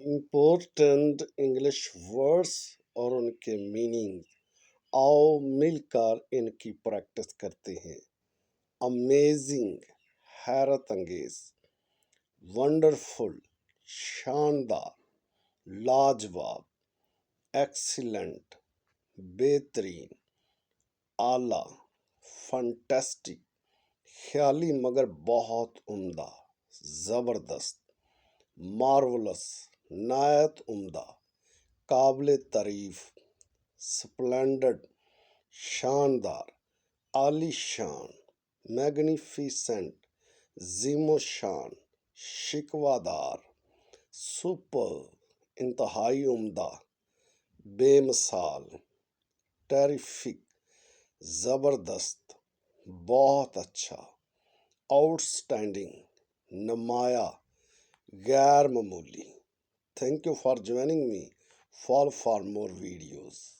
Important English words और उनके meaning. आओ मिलकर इनकी प्रैक्टिस करते हैं। अमेजिंग, हैरत अंगेज। वंडरफुल, शानदार, लाजवाब। एक्सीलेंट, बेहतरीन, आला। फंटेस्टिक, ख्याली मगर बहुत उम्दा, ज़बरदस्त। मार्वलस, नायत उम्दा, काबिल तारीफ। स्प्लेंडड, शानदार, आलीशान। मैग्निफिसेंट, ज़ीमो शान, शिकवादार। सुपर, इंतहाई उम्दा, बेमिसाल। टेरिफिक, ज़बरदस्त, बहुत अच्छा। आउटस्टैंडिंग, नुमाया, गैर मामूली। Thank you for joining me. Follow for more videos.